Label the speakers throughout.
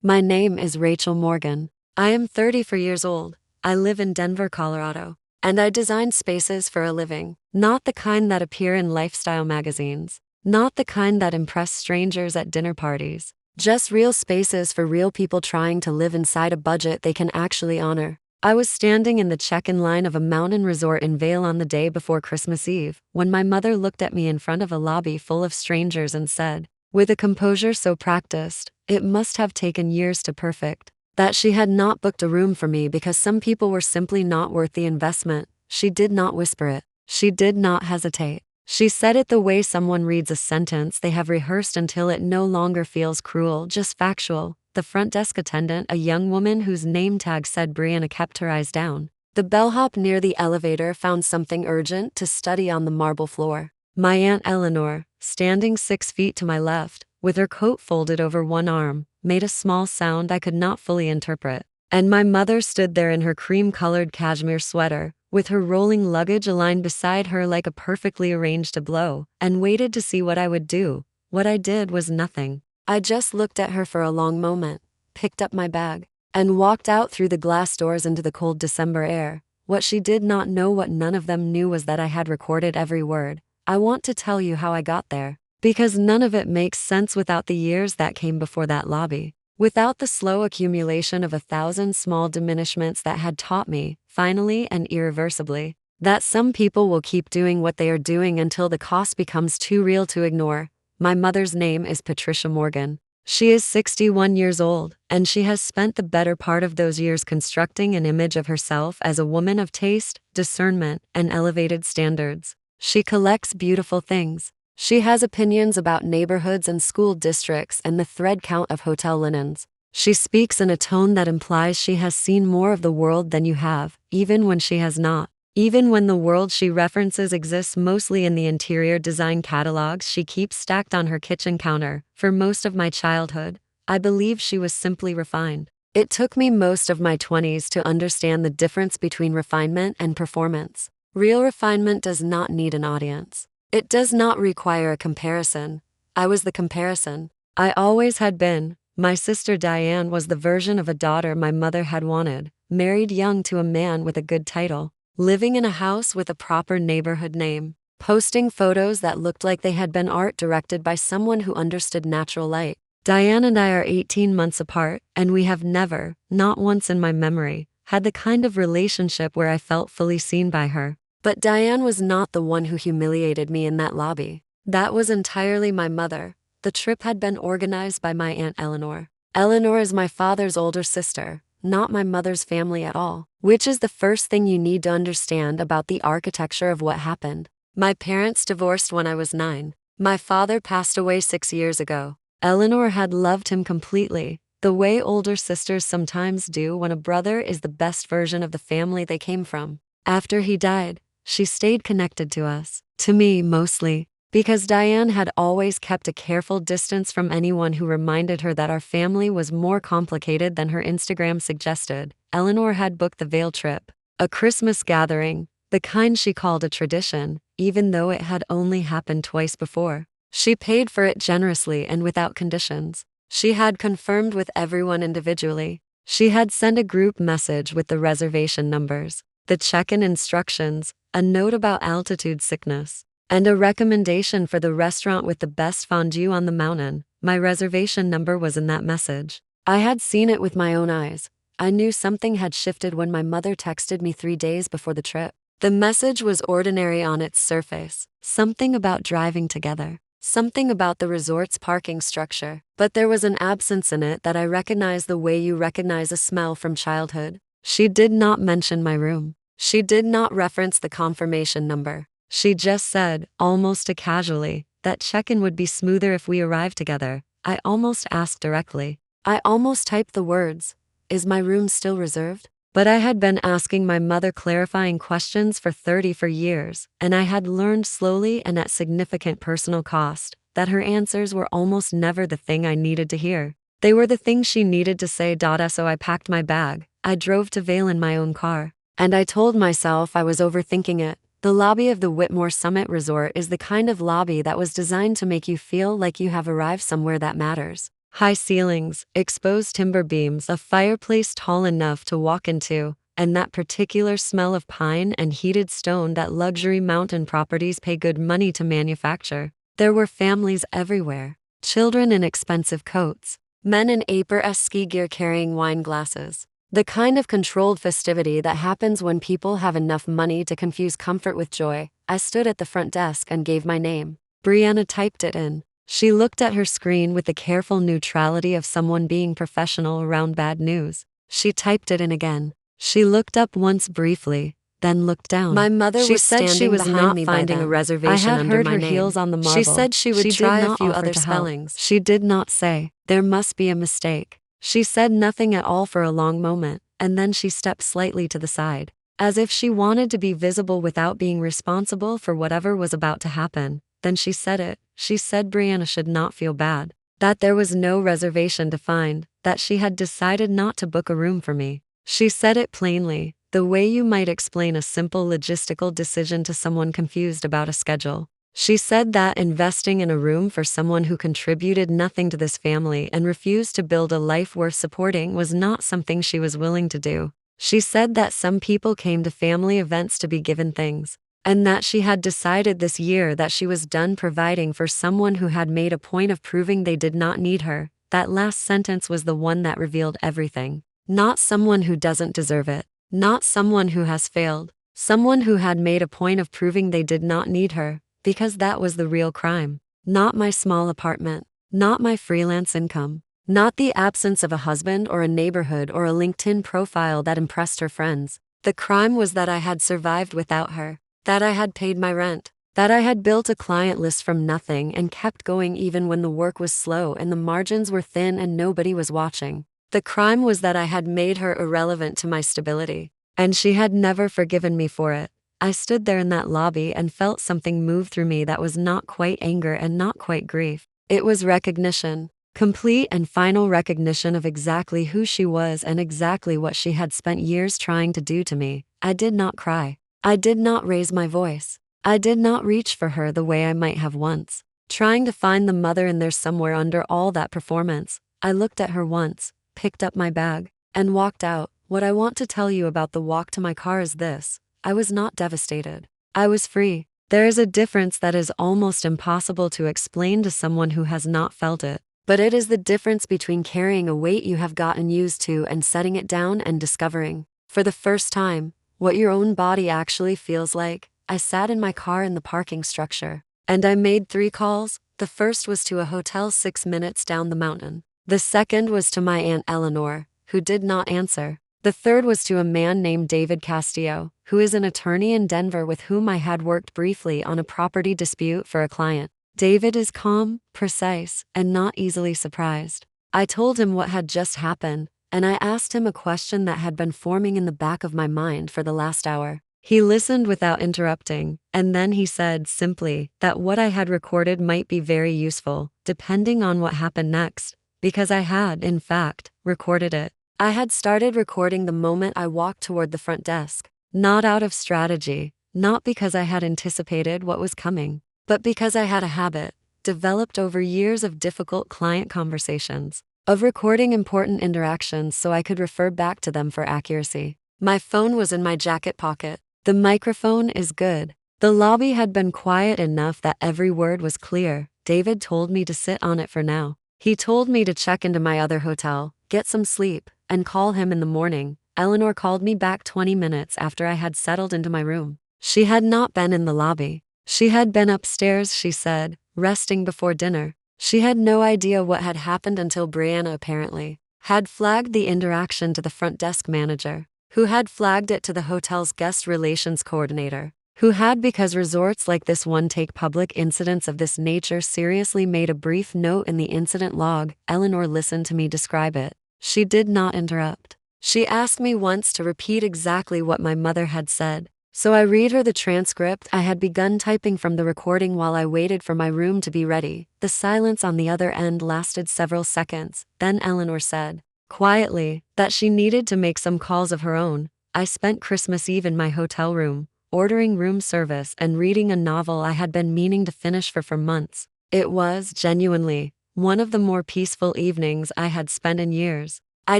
Speaker 1: My name is Rachel Morgan. I am 34 years old. I live in Denver, Colorado. And I design spaces for a living. Not the kind that appear in lifestyle magazines. Not the kind that impress strangers at dinner parties. Just real spaces for real people trying to live inside a budget they can actually honor. I was standing in the check-in line of a mountain resort in Vail on the day before Christmas Eve when my mother looked at me in front of a lobby full of strangers and said, with a composure so practiced, it must have taken years to perfect, that she had not booked a room for me because some people were simply not worth the investment. She did not whisper it. She did not hesitate. She said it the way someone reads a sentence they have rehearsed until it no longer feels cruel, just factual. The front desk attendant, a young woman whose name tag said Brianna, kept her eyes down. The bellhop near the elevator found something urgent to study on the marble floor. My Aunt Eleanor, standing 6 feet to my left, with her coat folded over one arm, made a small sound I could not fully interpret. And my mother stood there in her cream-colored cashmere sweater, with her rolling luggage aligned beside her like a perfectly arranged tableau, and waited to see what I would do. What I did was nothing. I just looked at her for a long moment, picked up my bag, and walked out through the glass doors into the cold December air. What she did not know, what none of them knew, was that I had recorded every word. I want to tell you how I got there, because none of it makes sense without the years that came before that lobby. Without the slow accumulation of 1,000 small diminishments that had taught me, finally and irreversibly, that some people will keep doing what they are doing until the cost becomes too real to ignore. My mother's name is Patricia Morgan. She is 61 years old, and she has spent the better part of those years constructing an image of herself as a woman of taste, discernment, and elevated standards. She collects beautiful things. She has opinions about neighborhoods and school districts and the thread count of hotel linens. She speaks in a tone that implies she has seen more of the world than you have, even when she has not. Even when the world she references exists mostly in the interior design catalogs she keeps stacked on her kitchen counter. For most of my childhood, I believe she was simply refined. It took me most of my 20s to understand the difference between refinement and performance. Real refinement does not need an audience. It does not require a comparison. I was the comparison. I always had been. My sister Diane was the version of a daughter my mother had wanted, married young to a man with a good title, living in a house with a proper neighborhood name, posting photos that looked like they had been art directed by someone who understood natural light. Diane and I are 18 months apart, and we have never, not once in my memory, had the kind of relationship where I felt fully seen by her. But Diane was not the one who humiliated me in that lobby. That was entirely my mother. The trip had been organized by my Aunt Eleanor. Eleanor is my father's older sister, not my mother's family at all, which is the first thing you need to understand about the architecture of what happened. My parents divorced when I was 9. My father passed away 6 years ago. Eleanor had loved him completely, the way older sisters sometimes do when a brother is the best version of the family they came from. After he died, she stayed connected to us, to me mostly, because Diane had always kept a careful distance from anyone who reminded her that our family was more complicated than her Instagram suggested. Eleanor had booked the Vail trip, a Christmas gathering, the kind she called a tradition, even though it had only happened twice before. She paid for it generously and without conditions. She had confirmed with everyone individually. She had sent a group message with the reservation numbers, the check-in instructions, a note about altitude sickness, and a recommendation for the restaurant with the best fondue on the mountain. My reservation number was in that message. I had seen it with my own eyes. I knew something had shifted when my mother texted me 3 days before the trip. The message was ordinary on its surface, something about driving together, something about the resort's parking structure, but there was an absence in it that I recognized the way you recognize a smell from childhood. She did not mention my room. She did not reference the confirmation number. She just said, almost casually, that check-in would be smoother if we arrived together. I almost asked directly. I almost typed the words, "Is my room still reserved?" But I had been asking my mother clarifying questions for 30 years, and I had learned slowly and at significant personal cost that her answers were almost never the thing I needed to hear. They were the thing she needed to say. So I packed my bag. I drove to Vail in my own car. And I told myself I was overthinking it. The lobby of the Whitmore Summit Resort is the kind of lobby that was designed to make you feel like you have arrived somewhere that matters. High ceilings, exposed timber beams, a fireplace tall enough to walk into, and that particular smell of pine and heated stone that luxury mountain properties pay good money to manufacture. There were families everywhere, children in expensive coats, men in Aper ski gear carrying wine glasses. The kind of controlled festivity that happens when people have enough money to confuse comfort with joy. I stood at the front desk and gave my name. Brianna typed it in. She looked at her screen with the careful neutrality of someone being professional around bad news. She typed it in again. She looked up once briefly, then looked down.
Speaker 2: My mother
Speaker 1: She
Speaker 2: was
Speaker 1: said she
Speaker 2: standing
Speaker 1: was
Speaker 2: behind
Speaker 1: not
Speaker 2: me by
Speaker 1: finding a
Speaker 2: then.
Speaker 1: reservation
Speaker 2: I had
Speaker 1: under
Speaker 2: heard
Speaker 1: my
Speaker 2: her
Speaker 1: name.
Speaker 2: heels on the
Speaker 1: She
Speaker 2: marble.
Speaker 1: said she would
Speaker 2: She
Speaker 1: try
Speaker 2: did
Speaker 1: a
Speaker 2: not
Speaker 1: few
Speaker 2: offer
Speaker 1: other
Speaker 2: to help.
Speaker 1: spellings. She did not say, "There must be a mistake." She said nothing at all for a long moment, and then she stepped slightly to the side, as if she wanted to be visible without being responsible for whatever was about to happen. Then she said it. She said Brianna should not feel bad, that there was no reservation to find, that she had decided not to book a room for me. She said it plainly, the way you might explain a simple logistical decision to someone confused about a schedule. She said that investing in a room for someone who contributed nothing to this family and refused to build a life worth supporting was not something she was willing to do. She said that some people came to family events to be given things, and that she had decided this year that she was done providing for someone who had made a point of proving they did not need her. That last sentence was the one that revealed everything. Not someone who doesn't deserve it. Not someone who has failed. Someone who had made a point of proving they did not need her, because that was the real crime. Not my small apartment. Not my freelance income. Not the absence of a husband or a neighborhood or a LinkedIn profile that impressed her friends. The crime was that I had survived without her. That I had paid my rent. That I had built a client list from nothing and kept going even when the work was slow and the margins were thin and nobody was watching. The crime was that I had made her irrelevant to my stability, and she had never forgiven me for it. I stood there in that lobby and felt something move through me that was not quite anger and not quite grief. It was recognition. Complete and final recognition of exactly who she was and exactly what she had spent years trying to do to me. I did not cry. I did not raise my voice. I did not reach for her the way I might have once, trying to find the mother in there somewhere under all that performance. I looked at her once, picked up my bag, and walked out. What I want to tell you about the walk to my car is this. I was not devastated. I was free. There is a difference that is almost impossible to explain to someone who has not felt it. But it is the difference between carrying a weight you have gotten used to and setting it down and discovering, for the first time, what your own body actually feels like. I sat in my car in the parking structure, and I made 3 calls. The first was to a hotel 6 minutes down the mountain. The second was to my Aunt Eleanor, who did not answer. The third was to a man named David Castillo, who is an attorney in Denver with whom I had worked briefly on a property dispute for a client. David is calm, precise, and not easily surprised. I told him what had just happened, and I asked him a question that had been forming in the back of my mind for the last hour. He listened without interrupting, and then he said simply that what I had recorded might be very useful, depending on what happened next, because I had, in fact, recorded it. I had started recording the moment I walked toward the front desk, not out of strategy, not because I had anticipated what was coming, but because I had a habit, developed over years of difficult client conversations, of recording important interactions so I could refer back to them for accuracy. My phone was in my jacket pocket. The microphone is good. The lobby had been quiet enough that every word was clear. David told me to sit on it for now. He told me to check into my other hotel, get some sleep, and call him in the morning. Eleanor called me back 20 minutes after I had settled into my room. She had not been in the lobby. She had been upstairs, she said, resting before dinner. She had no idea what had happened until Brianna apparently had flagged the interaction to the front desk manager, who had flagged it to the hotel's guest relations coordinator, who had, because resorts like this one take public incidents of this nature seriously, made a brief note in the incident log. Eleanor listened to me describe it. She did not interrupt. She asked me once to repeat exactly what my mother had said, so I read her the transcript I had begun typing from the recording while I waited for my room to be ready. The silence on the other end lasted several seconds. Then Eleanor said, quietly, that she needed to make some calls of her own. I spent Christmas Eve in my hotel room, ordering room service and reading a novel I had been meaning to finish for months. It was, genuinely, one of the more peaceful evenings I had spent in years. I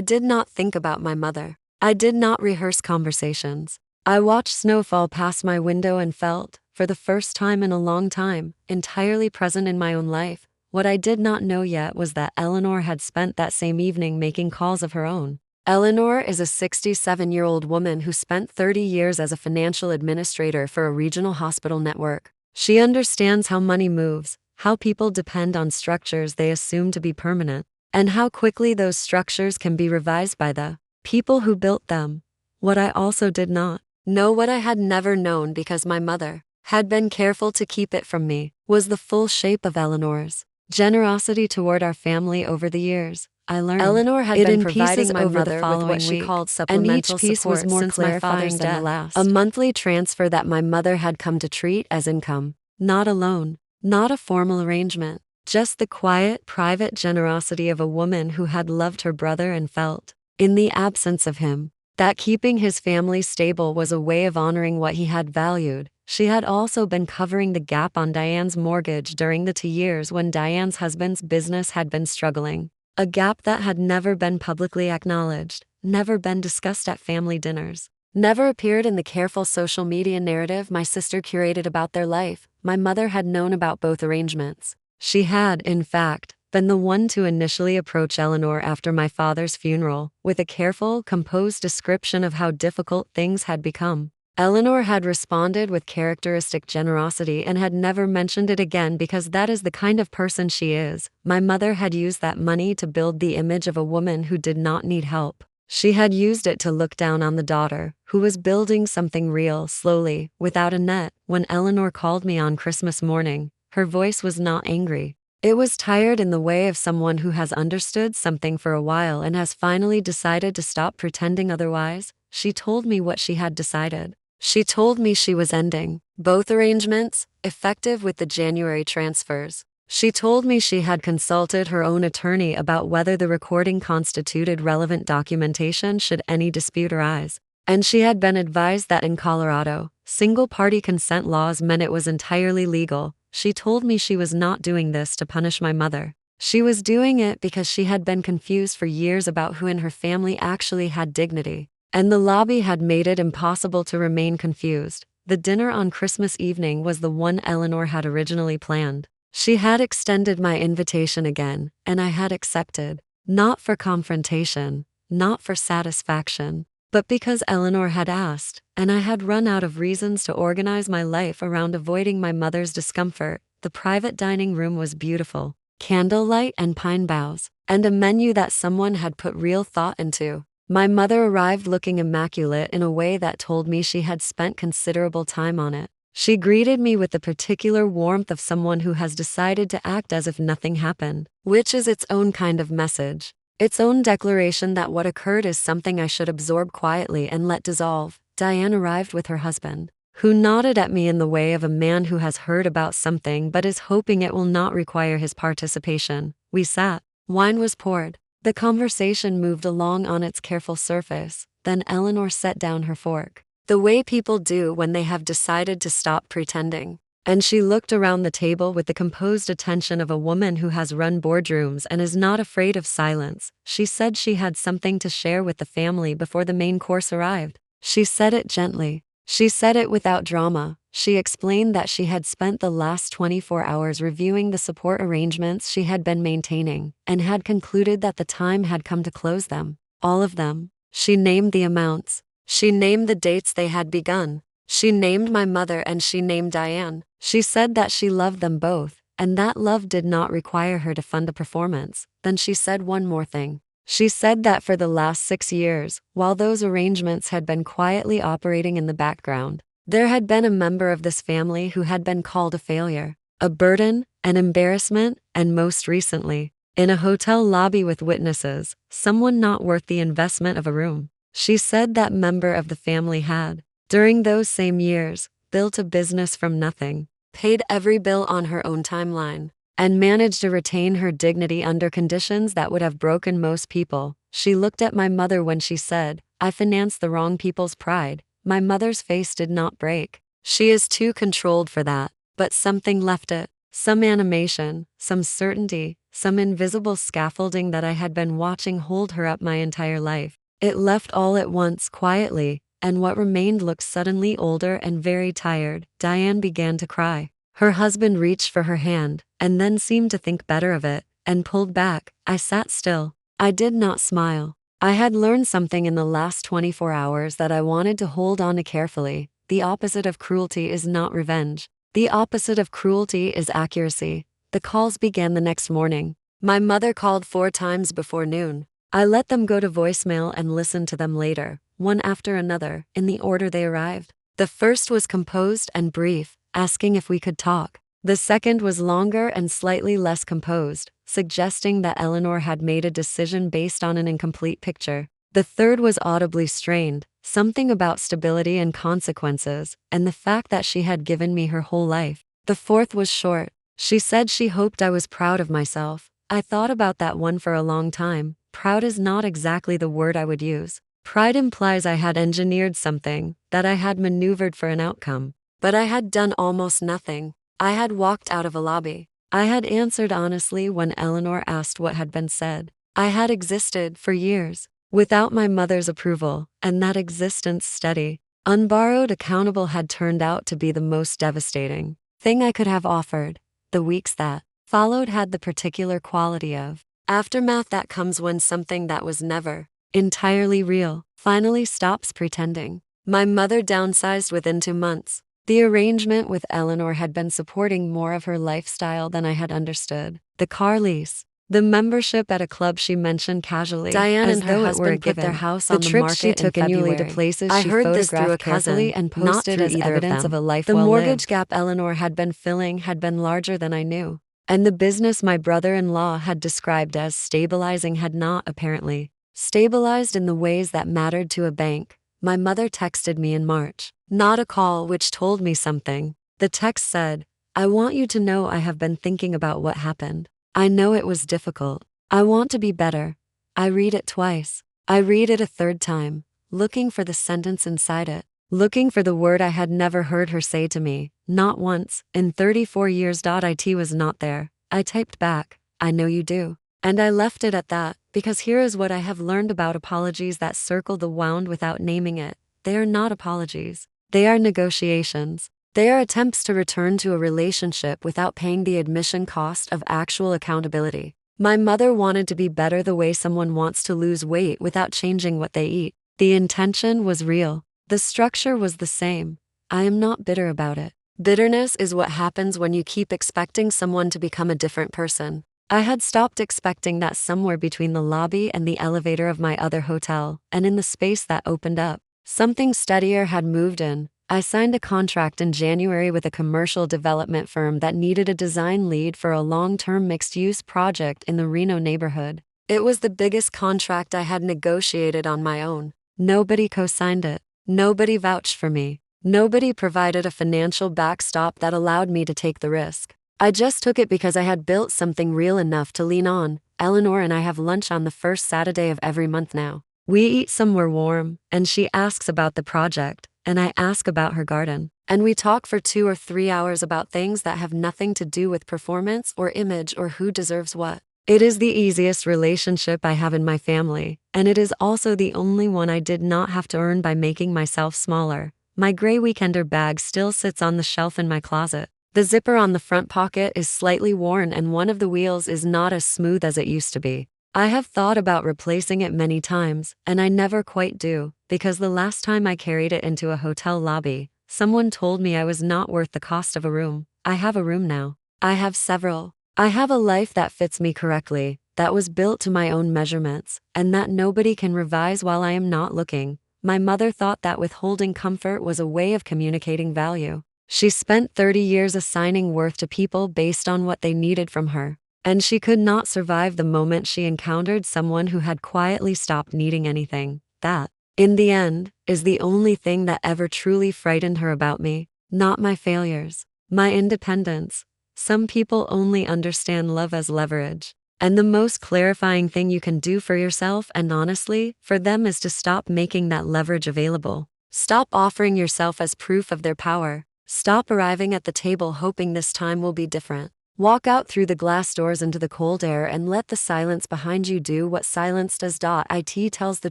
Speaker 1: did not think about my mother. I did not rehearse conversations. I watched snow fall past my window and felt, for the first time in a long time, entirely present in my own life. What I did not know yet was that Eleanor had spent that same evening making calls of her own. Eleanor is a 67-year-old woman who spent 30 years as a financial administrator for a regional hospital network. She understands how money moves, how people depend on structures they assume to be permanent, and how quickly those structures can be revised by the people who built them. What I also did not know, what I had never known because my mother had been careful to keep it from me, was the full shape of Eleanor's generosity toward our family over the years. I learned
Speaker 2: Eleanor had
Speaker 1: it
Speaker 2: been
Speaker 1: in
Speaker 2: providing
Speaker 1: pieces
Speaker 2: my
Speaker 1: over
Speaker 2: mother
Speaker 1: the
Speaker 2: with
Speaker 1: following
Speaker 2: what she
Speaker 1: week,
Speaker 2: called
Speaker 1: and each
Speaker 2: supplemental
Speaker 1: piece was
Speaker 2: support
Speaker 1: more
Speaker 2: since my father's
Speaker 1: clarifying than the
Speaker 2: death.
Speaker 1: last. A monthly transfer that my mother had come to treat as income, not a loan, not a formal arrangement, just the quiet, private generosity of a woman who had loved her brother and felt, in the absence of him, that keeping his family stable was a way of honoring what he had valued. She had also been covering the gap on Diane's mortgage during the 2 years when Diane's husband's business had been struggling. A gap that had never been publicly acknowledged, never been discussed at family dinners, never appeared in the careful social media narrative my sister curated about their life. My mother had known about both arrangements. She had, in fact, been the one to initially approach Eleanor after my father's funeral, with a careful, composed description of how difficult things had become. Eleanor had responded with characteristic generosity and had never mentioned it again because that is the kind of person she is. My mother had used that money to build the image of a woman who did not need help. She had used it to look down on the daughter, who was building something real, slowly, without a net. When Eleanor called me on Christmas morning, her voice was not angry. It was tired in the way of someone who has understood something for a while and has finally decided to stop pretending otherwise. She told me what she had decided. She told me she was ending both arrangements, effective with the January transfers. She told me she had consulted her own attorney about whether the recording constituted relevant documentation should any dispute arise. And she had been advised that in Colorado, single-party consent laws meant it was entirely legal. She told me she was not doing this to punish my mother. She was doing it because she had been confused for years about who in her family actually had dignity. And the lobby had made it impossible to remain confused. The dinner on Christmas evening was the one Eleanor had originally planned. She had extended my invitation again, and I had accepted. Not for confrontation, not for satisfaction, but because Eleanor had asked, and I had run out of reasons to organize my life around avoiding my mother's discomfort. The private dining room was beautiful. Candlelight and pine boughs, and a menu that someone had put real thought into. My mother arrived looking immaculate in a way that told me she had spent considerable time on it. She greeted me with the particular warmth of someone who has decided to act as if nothing happened, which is its own kind of message, its own declaration that what occurred is something I should absorb quietly and let dissolve. Diane arrived with her husband, who nodded at me in the way of a man who has heard about something but is hoping it will not require his participation. We sat. Wine was poured. The conversation moved along on its careful surface. Then Eleanor set down her fork, the way people do when they have decided to stop pretending. And she looked around the table with the composed attention of a woman who has run boardrooms and is not afraid of silence. She said she had something to share with the family before the main course arrived. She said it gently. She said it without drama. She explained that she had spent the last 24 hours reviewing the support arrangements she had been maintaining, and had concluded that the time had come to close them. All of them. She named the amounts. She named the dates they had begun. She named my mother and she named Diane. She said that she loved them both, and that love did not require her to fund a performance. Then she said one more thing. She said that for the last 6 years, while those arrangements had been quietly operating in the background, there had been a member of this family who had been called a failure, a burden, an embarrassment, and most recently, in a hotel lobby with witnesses, someone not worth the investment of a room. She said that member of the family had, during those same years, built a business from nothing, paid every bill on her own timeline, and managed to retain her dignity under conditions that would have broken most people. She looked at my mother when she said, "I financed the wrong people's pride." My mother's face did not break. She is too controlled for that, but something left it. Some animation, some certainty, some invisible scaffolding that I had been watching hold her up my entire life. It left all at once, quietly, and what remained looked suddenly older and very tired. Diane began to cry. Her husband reached for her hand, and then seemed to think better of it, and pulled back. I sat still. I did not smile. I had learned something in the last 24 hours that I wanted to hold on to carefully. The opposite of cruelty is not revenge. The opposite of cruelty is accuracy. The calls began the next morning. My mother called 4 times before noon. I let them go to voicemail and listened to them later, one after another, in the order they arrived. The first was composed and brief, asking if we could talk. The second was longer and slightly less composed, suggesting that Eleanor had made a decision based on an incomplete picture. The third was audibly strained, something about stability and consequences, and the fact that she had given me her whole life. The fourth was short. She said she hoped I was proud of myself. I thought about that one for a long time. Proud is not exactly the word I would use. Pride implies I had engineered something, that I had maneuvered for an outcome. But I had done almost nothing. I had walked out of a lobby. I had answered honestly when Eleanor asked what had been said. I had existed for years, without my mother's approval, and that existence steady, unborrowed, accountable had turned out to be the most devastating thing I could have offered. The weeks that followed had the particular quality of aftermath that comes when something that was never entirely real finally stops pretending. My mother downsized within 2 months. The arrangement with Eleanor had been supporting more of her lifestyle than I had understood. The car lease, the membership at a club she mentioned casually, Diane as and her though it husband were a put their given. house The on the trips market she took in annually to February. places I
Speaker 3: she
Speaker 1: heard this through a photographed carefully cousin, and not posted through as either of evidence them. of a life The well mortgage lived. Gap Eleanor had been filling had been larger than I knew, and the business my brother-in-law had described as stabilizing had not, apparently, stabilized in the ways that mattered to a bank. My mother texted me in March, not a call, which told me something. The text said, "I want you to know I have been thinking about what happened. I know it was difficult. I want to be better." I read it twice. I read it a third time, looking for the sentence inside it, looking for the word I had never heard her say to me, not once, in 34 years. It was not there. I typed back, "I know you do." And I left it at that, because here is what I have learned about apologies that circle the wound without naming it. They are not apologies. They are negotiations. They are attempts to return to a relationship without paying the admission cost of actual accountability. My mother wanted to be better the way someone wants to lose weight without changing what they eat. The intention was real. The structure was the same. I am not bitter about it. Bitterness is what happens when you keep expecting someone to become a different person. I had stopped expecting that somewhere between the lobby and the elevator of my other hotel, and in the space that opened up, something steadier had moved in. I signed a contract in January with a commercial development firm that needed a design lead for a long-term mixed-use project in the Reno neighborhood. It was the biggest contract I had negotiated on my own. Nobody co-signed it. Nobody vouched for me. Nobody provided a financial backstop that allowed me to take the risk. I just took it because I had built something real enough to lean on. Eleanor and I have lunch on the first Saturday of every month now. We eat somewhere warm, and she asks about the project, and I ask about her garden. And we talk for 2 or 3 hours about things that have nothing to do with performance or image or who deserves what. It is the easiest relationship I have in my family, and it is also the only one I did not have to earn by making myself smaller. My gray weekender bag still sits on the shelf in my closet. The zipper on the front pocket is slightly worn and one of the wheels is not as smooth as it used to be. I have thought about replacing it many times, and I never quite do, because the last time I carried it into a hotel lobby, someone told me I was not worth the cost of a room. I have a room now. I have several. I have a life that fits me correctly, that was built to my own measurements, and that nobody can revise while I am not looking. My mother thought that withholding comfort was a way of communicating value. She spent 30 years assigning worth to people based on what they needed from her. And she could not survive the moment she encountered someone who had quietly stopped needing anything. That, in the end, is the only thing that ever truly frightened her about me. Not my failures, my independence. Some people only understand love as leverage. And the most clarifying thing you can do for yourself and honestly, for them, is to stop making that leverage available. Stop offering yourself as proof of their power. Stop arriving at the table hoping this time will be different. Walk out through the glass doors into the cold air and let the silence behind you do what silence does. It tells the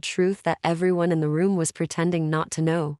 Speaker 1: truth that everyone in the room was pretending not to know.